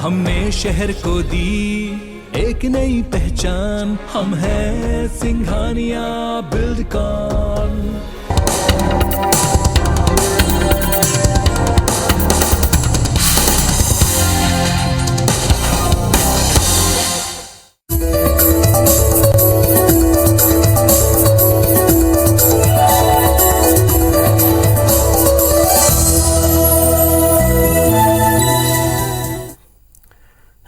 हमने शहर को दी एक नई पहचान, हम हैं सिंघानिया बिल्डकॉन।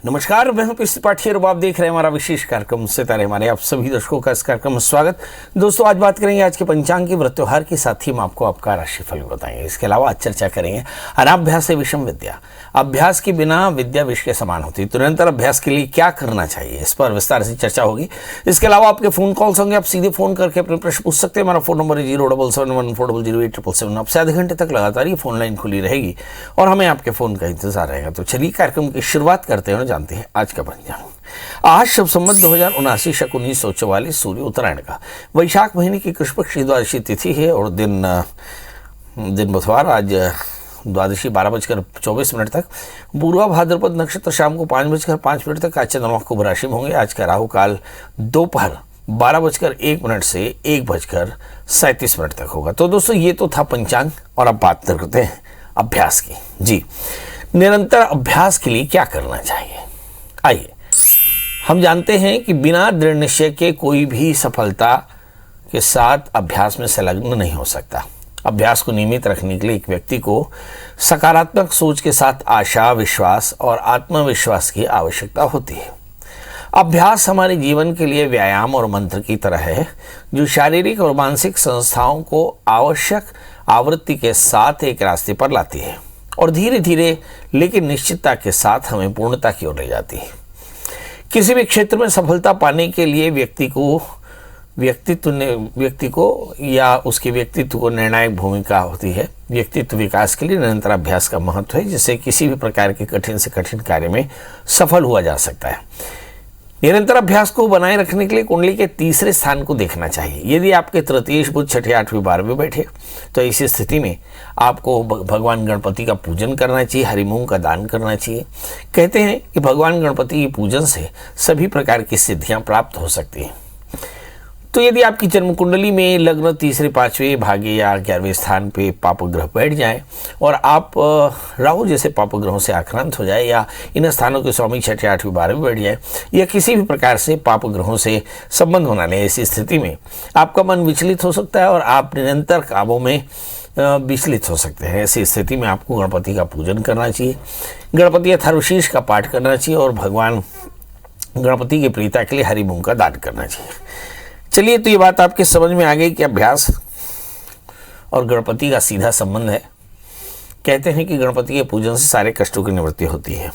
नमस्कार, मैं हूं पीसी त्रिपाठी और आप देख रहे हैं हमारा विशेष कार्यक्रम सितारे। हमारे आप सभी दर्शकों का इस कार्यक्रम में स्वागत। दोस्तों, आज बात करेंगे आज के पंचांग के व्रत त्योहार के साथ ही हम आपको आपका राशिफल बताएंगे। इसके अलावा आज चर्चा करेंगे अनाभ्यास से विषम विद्या, अभ्यास के बिना विद्या विष के समान होती है, तो निरंतर अभ्यास के लिए क्या करना चाहिए, इस पर विस्तार से चर्चा होगी। इसके अलावा आपके फोन कॉल्स होंगे, आप सीधे फोन करके अपने प्रश्न पूछ सकते हैं। हमारा फोन नंबर है 077140877। आपसे आधे घंटे तक लगातार ये फोन लाइन खुली रहेगी और हमें आपके फोन का इंतजार रहेगा। तो चलिए कार्यक्रम की शुरुआत करते हैं और जानते हैं आज का पंचांग। आज शब संवत 2079 शक 1944 सूर्य उत्तरायण का वैशाख महीने की कृष्ण पक्ष द्वादशी तिथि है और दिन बुधवार। आज द्वादशी 12:24 तक, पूर्वा भाद्रपद नक्षत्र शाम को 5:05 तक। आज चंद्रमा कुंभ राशि में होंगे। आज का राहु काल दोपहर 12:01 से 1:37 तक होगा। तो दोस्तों, ये तो था पंचांग और अब बात करते हैं अभ्यास की। जी, निरंतर अभ्यास के लिए क्या करना चाहिए? आइए, हम जानते हैं कि बिना दृढ़ निश्चय के कोई भी सफलता के साथ अभ्यास में संलग्न नहीं हो सकता। अभ्यास को नियमित रखने के लिए एक व्यक्ति को सकारात्मक सोच के साथ आशा, विश्वास और आत्मविश्वास की आवश्यकता होती है। अभ्यास हमारे जीवन के लिए व्यायाम और मंत्र की तरह है, जो शारीरिक और मानसिक संस्थाओं को आवश्यक आवृत्ति के साथ एक रास्ते पर लाती है और धीरे धीरे लेकिन निश्चितता के साथ हमें पूर्णता की ओर ले जाती है। किसी भी क्षेत्र में सफलता पाने के लिए व्यक्ति को या उसके व्यक्तित्व को निर्णायक भूमिका होती है। व्यक्तित्व विकास के लिए निरंतर अभ्यास का महत्व है, जिससे किसी भी प्रकार के कठिन से कठिन कार्य में सफल हुआ जा सकता है। निरंतर अभ्यास को बनाए रखने के लिए कुंडली के तीसरे स्थान को देखना चाहिए। यदि आपके तृतीयेश बुध 6, 8, 12 बैठे तो ऐसी स्थिति में आपको भगवान गणपति का पूजन करना चाहिए, हरि मूंग का दान करना चाहिए। कहते हैं कि भगवान गणपति के पूजन से सभी प्रकार की सिद्धियां प्राप्त हो सकती हैं। तो यदि आपकी जन्म कुंडली में लग्न तीसरे, 5वें भागे या 11वें स्थान पे पाप ग्रह बैठ जाए और आप राहु जैसे पाप ग्रहों से आक्रांत हो जाए, या इन स्थानों के स्वामी 6, 8, 12 बैठ जाए, या किसी भी प्रकार से पाप ग्रहों से संबंध बना ले, ऐसी स्थिति में आपका मन विचलित हो सकता है और आप निरंतर कामों में विचलित हो सकते हैं। ऐसी स्थिति में आपको गणपति का पूजन करना चाहिए, गणपति अथर्वशीर्ष का पाठ करना चाहिए और भगवान गणपति की प्रीता के लिए हरि मूंग का दान करना चाहिए। चलिए, तो ये बात आपके समझ में आ गई कि अभ्यास और गणपति का सीधा संबंध है। कहते हैं कि गणपति के पूजन से सारे कष्टों की निवृत्ति होती है।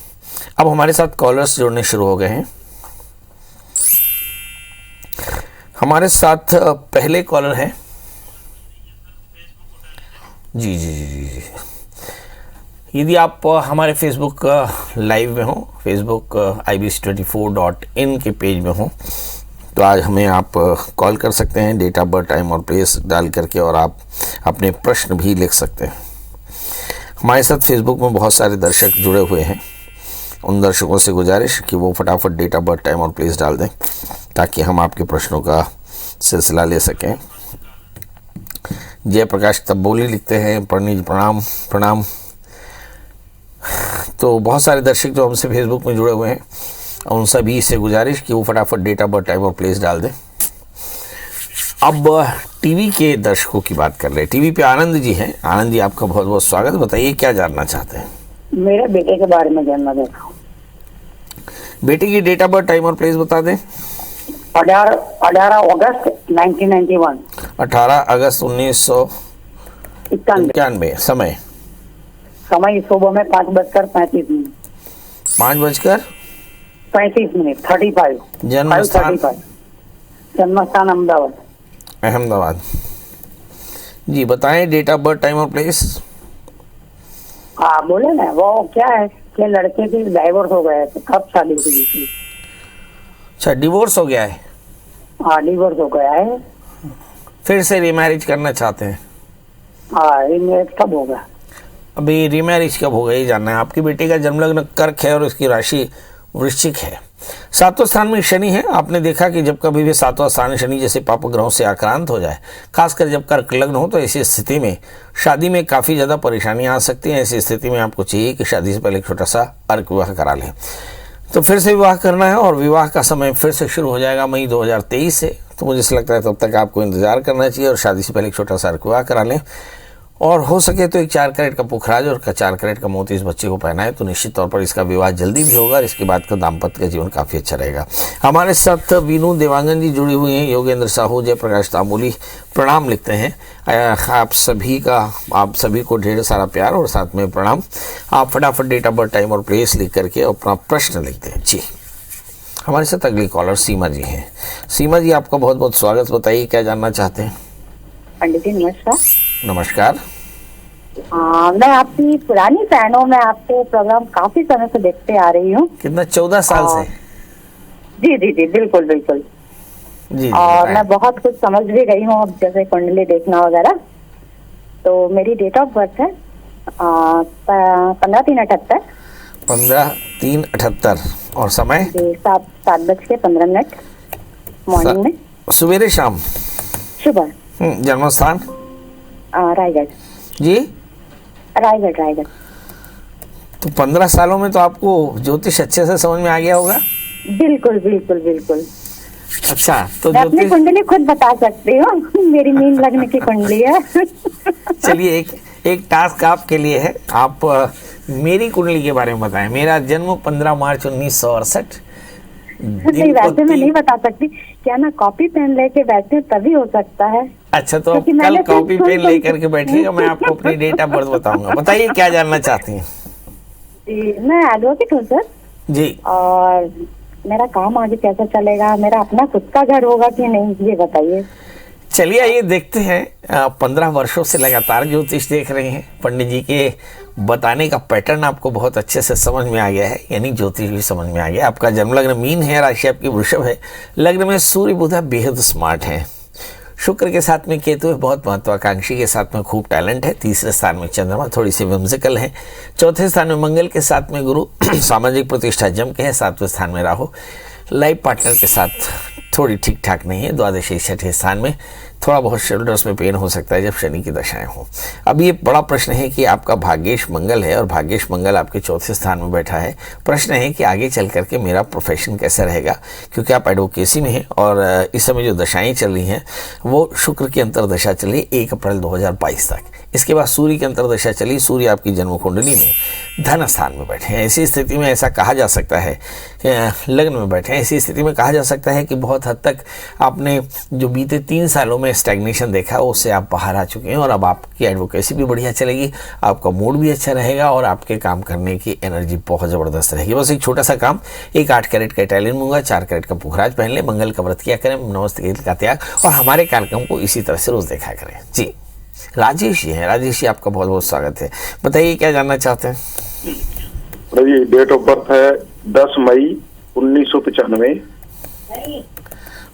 अब हमारे साथ कॉलर्स जुड़ने शुरू हो गए हैं। हमारे साथ पहले कॉलर हैं। जी जी जी जी जी यदि आप हमारे फेसबुक लाइव में हो, फेसबुक ibc24.in के पेज में हो, तो आज हमें आप कॉल कर सकते हैं, डेट ऑफ बर्थ, टाइम और प्लेस डाल करके, और आप अपने प्रश्न भी लिख सकते हैं। हमारे साथ फेसबुक में बहुत सारे दर्शक जुड़े हुए हैं। उन दर्शकों से गुजारिश कि वो फटाफट डेट ऑफ बर्थ, टाइम और प्लेस डाल दें ताकि हम आपके प्रश्नों का सिलसिला ले सकें। जयप्रकाश तब्बोली लिखते हैं, प्रणाम। तो बहुत सारे दर्शक जो हमसे फेसबुक में जुड़े हुए हैं, उन सभी से गुजारिश कि वो फटाफट डेट ऑफ बर्थ, टाइम और प्लेस डाल दें। अब टीवी के दर्शकों की बात कर रहे हैं। टीवी पे आनंद जी हैं। आनंद जी, आपका बहुत बहुत स्वागत। बताइए, क्या जानना चाहते हैं? मेरे बेटे के बारे में जानना चाहता हूँ। बेटे की डेट ऑफ बर्थ, टाइम और प्लेस बता दें। 18 अगस्त 1991। 18 अगस्त 1991। समय सुबह में 5:35। 5:35। 35। जन्मस्थान अहमदाबाद। जी, बताएं डेट ऑफ बर्थ, टाइम और प्लेस। हाँ, बोले ना, वो क्या है कि लड़के की डाइवोर्स हो गया है, तो कब शादी हुई? अच्छा, डिवोर्स हो गया है। हाँ, डिवोर्स हो गया है। फिर से रीमैरिज करना चाहते हैं? हाँ, रीमैरिज कब होगा? अभी रीमैरिज कब होगा ये जानना है। आपकी बेटी का जन्म लग्न कर्क है और उसकी राशि वृश्चिक है। 7वें स्थान में शनि है। आपने देखा कि जब कभी भी 7वां स्थान शनि जैसे पाप ग्रहों से आक्रांत हो जाए, खासकर जब कर्क लग्न हो, तो ऐसी स्थिति में शादी में काफ़ी ज़्यादा परेशानियां आ सकती हैं। ऐसी स्थिति में आपको चाहिए कि शादी से पहले एक छोटा सा अर्क विवाह करा लें। तो फिर से विवाह करना है और विवाह का समय फिर से शुरू हो जाएगा मई 2023 से। तो मुझे ऐसा लगता है तब तक आपको इंतजार करना चाहिए और शादी से पहले एक छोटा सा अर्क विवाह करा लें। और हो सके तो एक 4 कैरेट का पुखराज और 4 कैरेट का मोती इस बच्चे को पहनाए तो निश्चित तौर पर इसका विवाह जल्दी भी होगा और इसके बाद का दाम्पत्य का जीवन काफ़ी अच्छा रहेगा। हमारे साथ वीनू देवांगन जी जुड़ी हुई हैं, योगेंद्र साहू, जयप्रकाश तामूली प्रणाम लिखते हैं। आप सभी को ढेर सारा प्यार और साथ में प्रणाम। आप फटाफट डेट ऑफ बर्थ, टाइम और प्लेस लिख करके अपना प्रश्न लिखते हैं जी। हमारे साथ अगली कॉलर सीमा जी हैं। सीमा जी, आपका बहुत बहुत स्वागत। बताइए क्या जानना चाहते हैं। पंडित जी नमस्कार। नमस्कार। मैं आपकी पुरानी फैन हूँ। मैं आपके प्रोग्राम काफी समय से देखते आ रही हूँ। कितना? 14 साल से? जी जी जी, बिल्कुल बिल्कुल जी। और मैं बहुत कुछ समझ भी गई हूँ, अब जैसे कुंडली देखना वगैरह। तो मेरी डेट ऑफ बर्थ है 15/3/78। 15/3/78 और समय? 7:15 मॉर्निंग में, सवेरे शाम, सुबह। जन्म स्थान? रायगढ़ जी। रायगढ़। तो 15 सालों में तो आपको ज्योतिष अच्छे से समझ में आ गया होगा। बिल्कुल बिल्कुल बिल्कुल। अच्छा, तो मैं अपनी ज्योतिष, कुंडली खुद बता सकती हूँ। मेरी मीन लग्न की कुंडली है। चलिए एक टास्क आपके लिए है। आप मेरी कुंडली के बारे में बताएं। मेरा जन्म 15 मार्च 1968। नहीं, वैसे मैं नहीं बता सकती। क्या ना कॉपी पेन लेके बैठे तभी हो सकता है। अच्छा, तो आप कल कॉपी पेन लेकर के बैठिएगा, मैं आपको अपनी डेट ऑफ बर्थ बताऊंगा। बताइए क्या जानना चाहती हैं। जी, मैं एडवोकेट हूँ सर जी। और मेरा काम आगे कैसा चलेगा, मेरा अपना खुद का घर होगा कि नहीं, ये बताइए। चलिए आइए देखते हैं। 15 वर्षों से लगातार ज्योतिष देख रहे हैं। पंडित जी के बताने का पैटर्न आपको बहुत अच्छे से समझ में आ गया है, यानी ज्योतिष भी समझ में आ गया। आपका जन्म लग्न मीन है, राशि आपकी वृषभ है, लग्न में सूर्य बुध बेहद स्मार्ट है, शुक्र के साथ में केतु है, बहुत महत्वाकांक्षी के साथ में खूब टैलेंट है। तीसरे स्थान में चंद्रमा थोड़ी सी विम्सिकल है। चौथे स्थान में मंगल के साथ में गुरु, सामाजिक प्रतिष्ठा जम के है। 7वें स्थान में राहु, लाइफ पार्टनर के साथ थोड़ी ठीक ठाक नहीं है। द्वादशी 6ठे स्थान में थोड़ा बहुत शोल्डर्स में पेन हो सकता है जब शनि की दशाएं हों। अब ये बड़ा प्रश्न है कि आपका भाग्येश मंगल है और भाग्येश मंगल आपके 4थे स्थान में बैठा है। प्रश्न है कि आगे चल करके मेरा प्रोफेशन कैसा रहेगा, क्योंकि आप एडवोकेसी में हैं और इस समय जो दशाएं चल रही हैं वो शुक्र की अंतरदशा चल रही है 1 अप्रैल 2022 तक। इसके बाद सूर्य की अंतरदशा चली। सूर्य आपकी जन्म कुंडली में धन स्थान में बैठे हैं। ऐसी स्थिति में ऐसा कहा जा सकता है, लग्न में बैठे हैं, ऐसी स्थिति में कहा जा सकता है कि बहुत हद तक आपने जो बीते 3 सालों में स्टैग्नेशन देखा उससे आप बाहर आ चुके हैं और अब आपकी एडवोकेसी भी बढ़िया चलेगी, आपका मूड भी अच्छा रहेगा और आपके काम करने की एनर्जी बहुत ज़बरदस्त रहेगी। बस एक छोटा सा काम, एक 8 कैरेट का इटालियन मूंगा, 4 कैरेट का पुखराज पहन लें, मंगल का व्रत किया करें, नमस्ते का त्याग, और हमारे कार्यक्रम को इसी तरह से रोज देखा करें जी। राजेश जी हैं। राजेश जी, आपका बहुत बहुत स्वागत है। बताइए क्या जानना चाहते हैं। जी, डेट ऑफ बर्थ है 10 मई 1995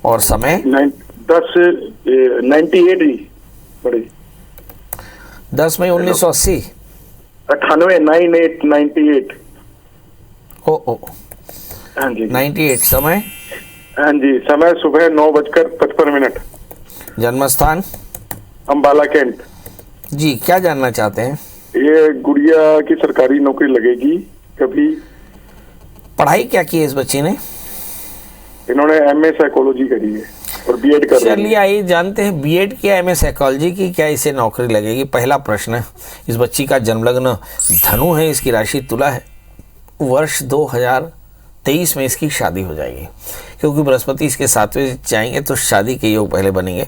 और समय 98 जी बड़ी 10 मई 1980। 98 ओ हाँ जी 98। समय? हाँ जी, समय सुबह 9:55। जन्म स्थान? अम्बाला कैंट। जी, क्या जानना चाहते हैं। ये गुड़िया की सरकारी नौकरी लगेगी कभी। पढ़ाई क्या की है इस बच्ची ने? इन्होंने MA साइकोलॉजी करी है और B.Ed कर रही है। चलिए आइए जानते हैं, B.Ed किया, MA साइकोलॉजी की, क्या इसे नौकरी लगेगी। पहला प्रश्न, इस बच्ची का जन्म लग्न धनु है, इसकी राशि तुला है, वर्ष 2023 में इसकी शादी हो जाएगी, क्योंकि बृहस्पति इसके 7वें जाएंगे तो शादी के योग पहले बनेंगे।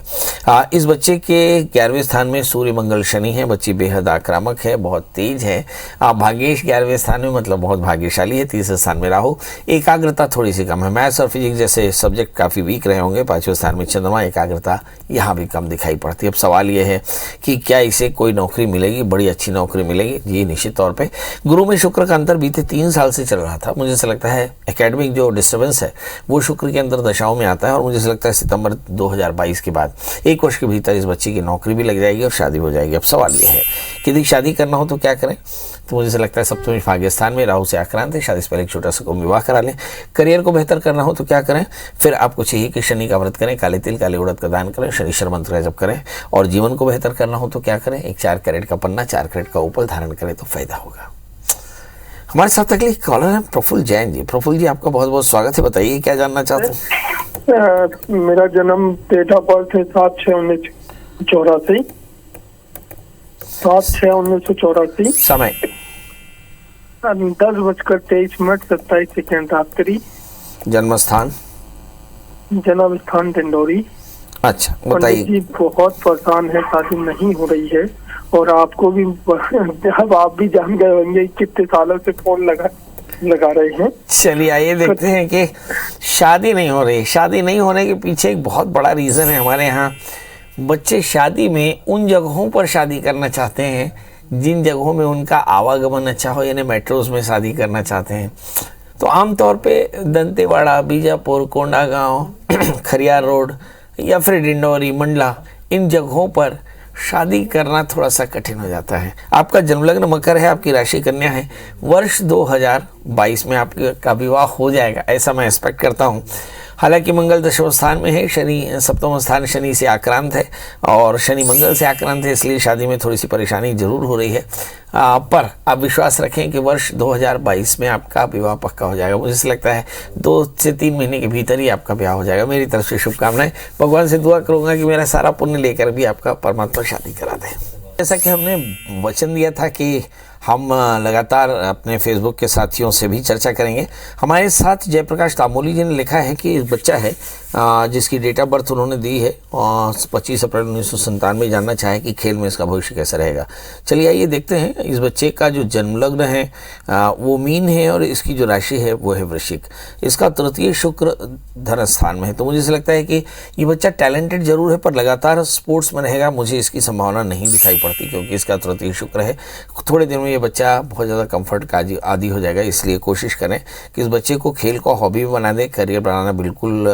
इस बच्चे के 11वें स्थान में सूर्य मंगल शनि है। बच्ची बेहद आक्रामक है, बहुत तेज है। भाग्येश 11वें स्थान में, मतलब बहुत भाग्यशाली है। 3रे स्थान में राहु, एकाग्रता थोड़ी सी कम है। मैथ्स और फिजिक्स जैसे सब्जेक्ट काफ़ी वीक रहे होंगे। 5वें स्थान में चंद्रमा, एकाग्रता यहाँ भी कम दिखाई पड़ती है। अब सवाल ये है कि क्या इसे कोई नौकरी मिलेगी, बड़ी अच्छी नौकरी मिलेगी? जी निश्चित तौर पर। गुरु में शुक्र का अंतर बीते 3 साल से चल रहा था, मुझे ऐसा लगता है एकेडमिक जो डिस्टर्बेंस है वो शुक्र के अंदर दशाओं में आता है और मुझे ऐसा लगता है सितंबर 2022 के बाद 1 वर्ष के भीतर इस बच्चे की नौकरी भी लग जाएगी और शादी हो जाएगी। अब सवाल ये है कि यदि शादी करना हो तो क्या करें, तो मुझे ऐसा लगता है सप्तमी भाग्य स्थान में राहु से आक्रांत है, शादी से पहले एक छोटा सा विवाह करा लें। करियर को बेहतर करना हो तो क्या करें, फिर आपको चाहिए कि शनि का व्रत करें, काले तिल काले उड़द का दान करें, शनिश्चर मंत्र का जप करें। और जीवन को बेहतर करना हो तो क्या करें, एक 4 कैरेट का पन्ना 4 कैरेट का उपल धारण करें तो फायदा होगा। हमारे साथ अगले कॉलर हैं प्रफुल्ल जैन जी। प्रफुल्ल जी, आपका बहुत बहुत स्वागत है, बताइए क्या जानना चाहते हैं। मेरा जन्म डेट ऑफ बर्थ है 7/6/1984। 7/6/1984। समय 10:23:27 रात्रि। जन्म स्थान जन्म स्थान डिंडोरी। अच्छा बताइए। जी बहुत परेशान है, शादी नहीं हो रही है और आपको भी अब आप भी जान गए होंगे कितने सालों से फोन लगा रहे हैं। चलिए आइए देखते हैं कि शादी नहीं हो रही। शादी नहीं होने के पीछे एक बहुत बड़ा रीज़न है। हमारे यहाँ बच्चे शादी में उन जगहों पर शादी करना चाहते हैं जिन जगहों में उनका आवागमन अच्छा हो, यानी मेट्रोज में शादी करना चाहते हैं। तो आमतौर पे दंतेवाड़ा, बीजापुर, कोंडागांव, खरियार रोड या फिर डिंडोरी, मंडला, इन जगहों पर शादी करना थोड़ा सा कठिन हो जाता है। आपका जन्मलग्न मकर है, आपकी राशि कन्या है, वर्ष 2022 में आपका विवाह हो जाएगा ऐसा मैं एक्सपेक्ट करता हूँ। हालांकि मंगल दशम स्थान में है, शनि सप्तम स्थान शनि से आक्रांत है और शनि मंगल से आक्रांत है, इसलिए शादी में थोड़ी सी परेशानी जरूर हो रही है। पर आप विश्वास रखें कि वर्ष 2022 में आपका विवाह पक्का हो जाएगा। मुझे लगता है 2 से 3 महीने के भीतर ही आपका विवाह हो जाएगा। मेरी तरफ से शुभकामनाएं। भगवान से दुआ करूंगा कि मेरा सारा पुण्य लेकर भी आपका परमात्मा शादी करा दे। जैसा कि हमने वचन दिया था कि हम लगातार अपने फेसबुक के साथियों से भी चर्चा करेंगे। हमारे साथ जयप्रकाश तामोली जी ने लिखा है कि एक बच्चा है जिसकी डेट ऑफ बर्थ उन्होंने दी है 25 अप्रैल 1997, जानना चाहे कि खेल में इसका भविष्य कैसा रहेगा। चलिए आइए देखते हैं। इस बच्चे का जो जन्मलग्न है वो मीन है और इसकी जो राशि है वो है वृश्चिक। इसका तृतीय शुक्र धन स्थान में है। तो मुझे ऐसा लगता है कि ये बच्चा टैलेंटेड जरूर है पर लगातार स्पोर्ट्स में रहेगा, मुझे इसकी संभावना नहीं दिखाई पड़ती क्योंकि इसका तृतीय शुक्र है। थोड़े दिन में ये बच्चा बहुत ज़्यादा कंफर्ट का आदी हो जाएगा, इसलिए कोशिश करें कि इस बच्चे को खेल को हॉबी बना दें। करियर बनाना बिल्कुल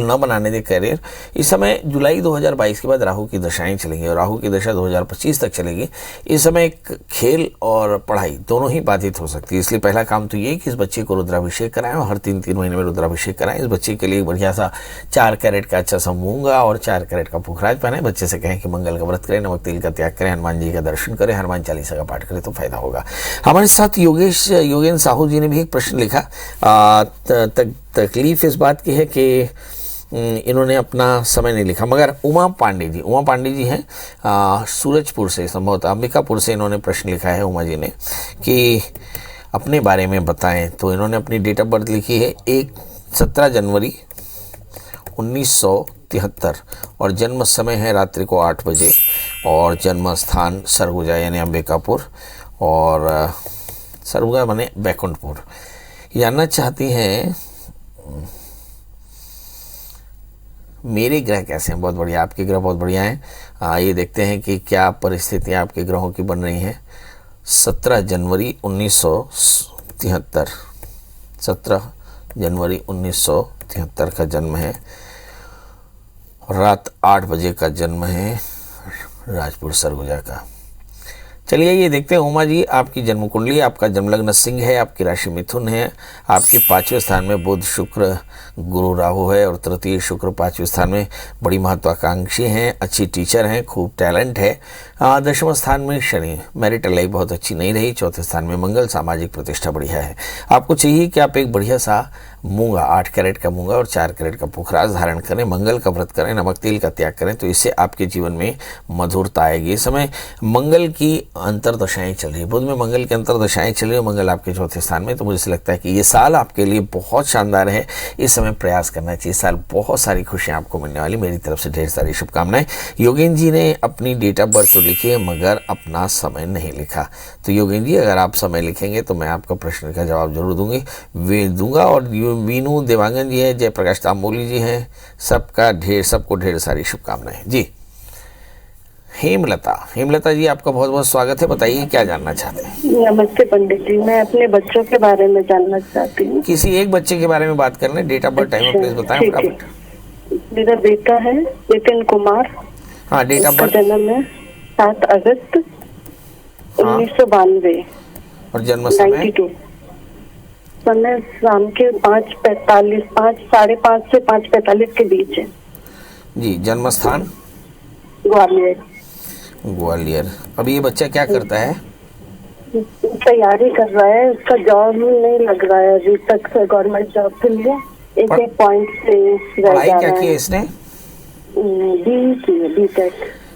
न बनाने दें करियर। इस समय जुलाई 2022 के बाद राहु की दशाएं चलेंगी और राहु की दशा 2025 तक चलेगी। इस समय खेल और पढ़ाई दोनों ही बाधित हो सकती है, इसलिए पहला काम तो ये कि इस बच्चे को रुद्राभिषेक कराएं और हर 3-3 महीने में रुद्राभिषेक कराएं। इस बच्चे के लिए बढ़िया सा 4 कैरेट का अच्छा सा मूंगा और 4 कैरेट का पुखराज पहने। बच्चे से कहें कि मंगल का व्रत करें, नमक तेल का त्याग करें, हनुमान जी का दर्शन करें, हनुमान चालीसा का पाठ करें तो फायदा होगा। हमारे साथ योगेंद्र साहू जी ने भी एक प्रश्न लिखा। तकलीफ इस बात की है कि इन्होंने अपना समय नहीं लिखा, मगर उमा पांडे जी हैं सूरजपुर से, संभवतः अंबिकापुर से इन्होंने प्रश्न लिखा है उमा जी ने कि अपने बारे में बताएं। तो इन्होंने अपनी डेट ऑफ बर्थ लिखी है 17 जनवरी 1973 और जन्म समय है रात्रि को 8 बजे और जन्म स्थान सरगुजा यानी अंबिकापुर और सरगुजा माने बैकुंठपुर। जानना चाहती हैं मेरे ग्रह कैसे हैं। बहुत बढ़िया, आपके ग्रह बहुत बढ़िया हैं। ये देखते हैं कि क्या परिस्थितियाँ आपके ग्रहों की बन रही हैं। 17 जनवरी 1973 17 जनवरी 1973 का जन्म है और रात 8 बजे का जन्म है राजपुर सरगुजा का। चलिए ये देखते हैं उमा जी, आपकी जन्म कुंडली, आपका जन्मलग्न सिंह है, आपकी राशि मिथुन है, आपके 5वें स्थान में बुध शुक्र गुरु राहु है और तृतीय शुक्र 5वें स्थान में बड़ी महत्वाकांक्षी हैं, अच्छी टीचर हैं, खूब टैलेंट है। 10वें स्थान में शनि, मैरिटल लाइफ बहुत अच्छी नहीं रही। 4थे स्थान में मंगल, सामाजिक प्रतिष्ठा बढ़िया है। आपको चाहिए कि आप एक बढ़िया सा मूंगा 8 कैरेट का मूंगा और 4 कैरेट का पुखराज धारण करें, मंगल का व्रत करें, नमक तेल का त्याग करें तो इससे आपके जीवन में मधुरता आएगी। इस समय मंगल की अंतरदशाएं चल रही है, बुध में मंगल की अंतरदशाएं चल रही है, मंगल आपके 4थे स्थान में। तो मुझे लगता है कि ये साल आपके लिए बहुत शानदार है। इस समय प्रयास करना चाहिए, साल बहुत सारी खुशियां आपको मिलने वाली। मेरी तरफ से ढेर सारी शुभकामनाएं। योगेंद्र जी ने अपनी डेट ऑफ बर्थ तो लिखी है मगर अपना समय नहीं लिखा। तो योगेंद्र जी अगर आप समय लिखेंगे तो मैं आपका प्रश्न का जवाब जरूर दूंगा। और वीनू देवांगन जी है, जयप्रकाश तांबोली जी हैं, सबको ढेर सारी शुभकामनाएं जी। हेमलता जी, आपका बहुत बहुत स्वागत है। बताइए क्या जानना चाहते हैं। नमस्ते पंडित जी, मैं अपने बच्चों के बारे में जानना चाहती हूँ। किसी एक बच्चे के बारे में बात कर लें। Date of birth, time of place बताएं ठीक है। फटाफट। मेरा बेटा है नितिन कुमार। हाँ, डेट ऑफ उसका बर्थ जन्म है 7 अगस्त 1992। और जन्म समय 92। समय शाम के 5:45, 5:30 से 5:45 के बीच है। जी। जन्म स्थान ग्वालियर। अभी ये बच्चा क्या करता है? तैयारी कर रहा है, उसका जॉब नहीं लग रहा है अभी तक, गवर्नमेंट जॉब के लिए एक पॉइंट से रह पढ़ाई जा क्या रहा की है है। इसने? बी.टेक।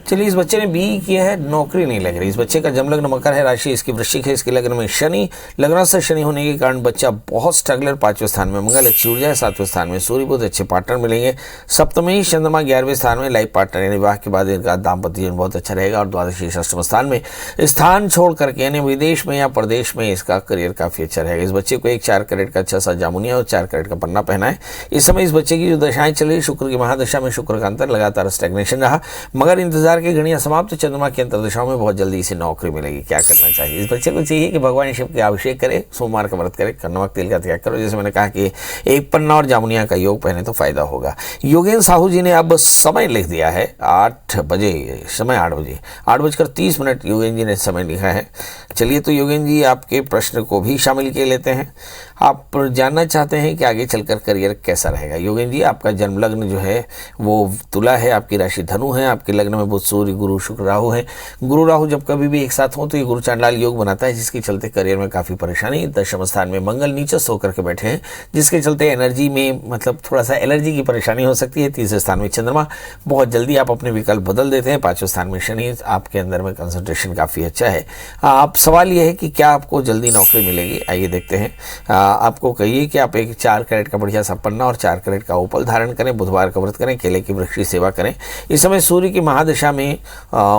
चलिए, इस बच्चे ने बी किया है, नौकरी नहीं लग रही। इस बच्चे का जन्म लग्न मकर है, राशि इसकी वृश्चिक है, इसके लग्न में शनि, लग्न से शनि होने के कारण बच्चा बहुत स्ट्रगलर। 5वें स्थान में मंगल अच्छी ऊर्जा है, 7वें स्थान में सूर्य बुध अच्छे पार्टनर मिलेंगे, सप्तमी चंद्रमा 11वें स्थान में लाइफ पार्टनर, यानी विवाह के बाद इनका दाम्पत्य जीवन बहुत अच्छा रहेगा। और द्वादशी षष्ठ स्थान में स्थान छोड़ करके यानी विदेश में या प्रदेश में इसका करियर काफी अच्छा रहेगा। इस बच्चे को एक 4 कैरेट का अच्छा सा जामुनिया और 4 कैरेट का पन्ना पहना है। इस समय इस बच्चे की जो दशाएं चल रही, शुक्र की महादशा में शुक्र का अंतर लगातार स्टैग्नेशन रहा, मगर इंतजार की घड़ियां समाप्त। चंद्रमा की अंतर्दशाओं में बहुत जल्दी इसे नौकरी मिलेगी। क्या करना चाहिए? इस बच्चे को चाहिए कि भगवान शिव के अभिषेक करे, सोमवार का व्रत करे, नमक तेल का त्याग करो। जैसे मैंने कहा कि एक पन्ना और जामुनिया का योग पहने तो फायदा होगा। योगेंद्र साहू जी ने अब समय लिख दिया है 8 बजे, समय 8 बजे 8:30 योगेंद्र जी ने समय लिखा है। चलिए, तो योगेंद्र जी आपके प्रश्न को भी शामिल किए लेते हैं। आप जानना चाहते हैं कि आगे चलकर करियर कैसा रहेगा। योगेंद्र जी, आपका जन्म लग्न जो है वो तुला है, आपकी राशि धनु है, आपके लग्न में बुध सूर्य गुरु शुक्र राहु है। गुरु राहु जब कभी भी एक साथ हो तो ये गुरु चांडाल योग बनाता है, जिसके चलते करियर में काफी परेशानी। दशम स्थान में मंगल नीचस्थ होकर के बैठे हैं, जिसके चलते एनर्जी में मतलब थोड़ा सा एलर्जी की परेशानी हो सकती है। 3रे स्थान में चंद्रमा, बहुत जल्दी आप अपने विकल्प बदल देते हैं। 5वें स्थान में शनि, आपके अंदर में कंसंट्रेशन काफी अच्छा है। आप सवाल यह है कि क्या आपको जल्दी नौकरी मिलेगी? आइए देखते हैं। आपको कहिए कि आप एक 4 कैरेट का बढ़िया सा पन्ना और 4 कैरेट का उपल धारण करें, बुधवार का व्रत करें, केले की वृक्ष की सेवा करें। इस समय सूर्य की महादशा में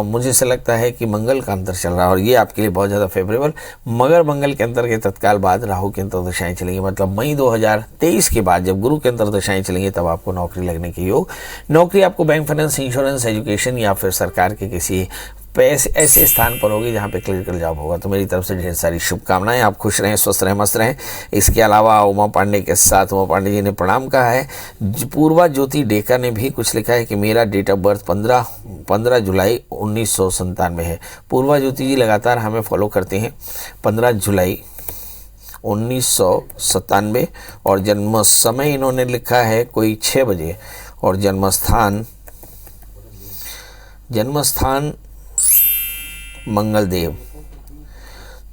मुझे से लगता है कि मंगल का अंतर चल रहा है और ये आपके लिए बहुत ज़्यादा फेवरेबल। मगर मंगल के अंतर के तत्काल बाद राहु की अंतर्दशाएं चलेंगी, मतलब मई 2023 के बाद जब गुरु की अंतर्दशाएं चलेंगी तब आपको नौकरी लगने के योग। नौकरी आपको बैंक, फाइनेंस, इंश्योरेंस, एजुकेशन या फिर सरकार के किसी ऐसे स्थान पर होगी जहाँ पे क्लिनिकल जॉब होगा। तो मेरी तरफ से ढेर सारी शुभकामनाएं। आप खुश रहें, स्वस्थ रहें, मस्त रहें। इसके अलावा उमा पांडे के साथ उमा पांडे जी ने प्रणाम कहा है। पूर्वा ज्योति डेका ने भी कुछ लिखा है कि मेरा डेट ऑफ बर्थ 15 जुलाई 1997 है। पूर्वा ज्योति जी लगातार हमें फॉलो करती हैं। 15 जुलाई 1997 और जन्म समय इन्होंने लिखा है कोई 6 बजे और जन्म स्थान मंगल देव।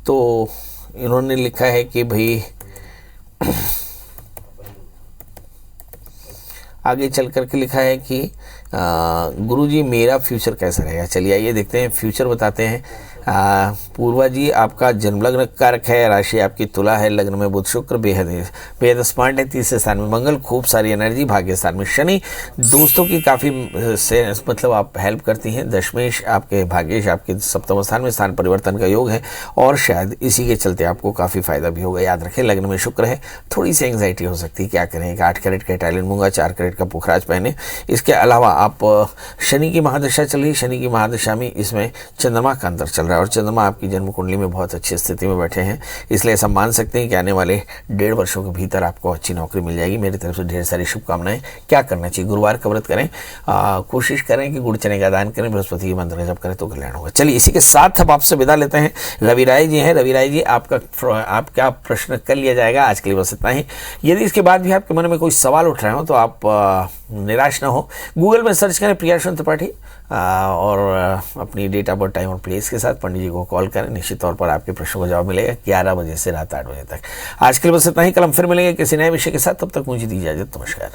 तो इन्होंने लिखा है कि भाई आगे चल करके लिखा है कि गुरुजी मेरा फ्यूचर कैसा रहेगा। चलिए आइए देखते हैं, फ्यूचर बताते हैं। पूर्वा जी, आपका जन्म लग्न कारक है, राशि आपकी तुला है, लग्न में बुध शुक्र बेहद स्मार्ट है। 3रे स्थान में मंगल, खूब सारी एनर्जी। भाग्य स्थान में शनि, दोस्तों की काफ़ी से मतलब आप हेल्प करती हैं। दशमेश आपके भाग्येश, आपके सप्तम स्थान में स्थान परिवर्तन का योग है और शायद इसी के चलते आपको काफ़ी फायदा भी होगा। याद रखें, लग्न में शुक्र है, थोड़ी सी एंग्जाइटी हो सकती है। क्या करें? एक 8 कैरेट का इटालियन मूंगा, 4 कैरेट का पुखराज पहने। इसके अलावा आप शनि की महादशा चल रही, शनि की महादशा में इसमें चंद्रमा का अंतर चल रहा है और चंद्रमा आपकी जन्म कुंडली में बहुत अच्छी स्थिति में बैठे हैं। इसलिए ऐसा मान सकते हैं कि आने वाले 1.5 वर्षों के भीतर आपको अच्छी नौकरी मिल जाएगी। मेरी तरफ से ढेर सारी शुभकामनाएं। क्या करना चाहिए? गुरुवार का व्रत करें, कोशिश करें कि गुड़ चने का दान करें, बृहस्पति के मंत्र का जप करें तो कल्याण होगा। चलिए, इसी के साथ अब आपसे विदा लेते हैं। रवि राय जी हैं। रवि राय जी, आपका प्रश्न कर लिया जाएगा। आज के लिए बस इतना ही। यदि इसके बाद भी आपके मन में कोई सवाल उठ रहे हो तो आप निराश ना हो, गूगल में सर्च करें प्रियाशु त्रिपाठी और अपनी डेट ऑफ बर्थ, टाइम और प्लेस के साथ पंडित जी को कॉल करें। निश्चित तौर पर आपके प्रश्नों का जवाब मिलेगा 11 बजे से रात 8 बजे तक। आज के लिए बस इतना ही। कल हम फिर मिलेंगे किसी नए विषय के साथ। तब तक मुझे दी इजाजत। नमस्कार।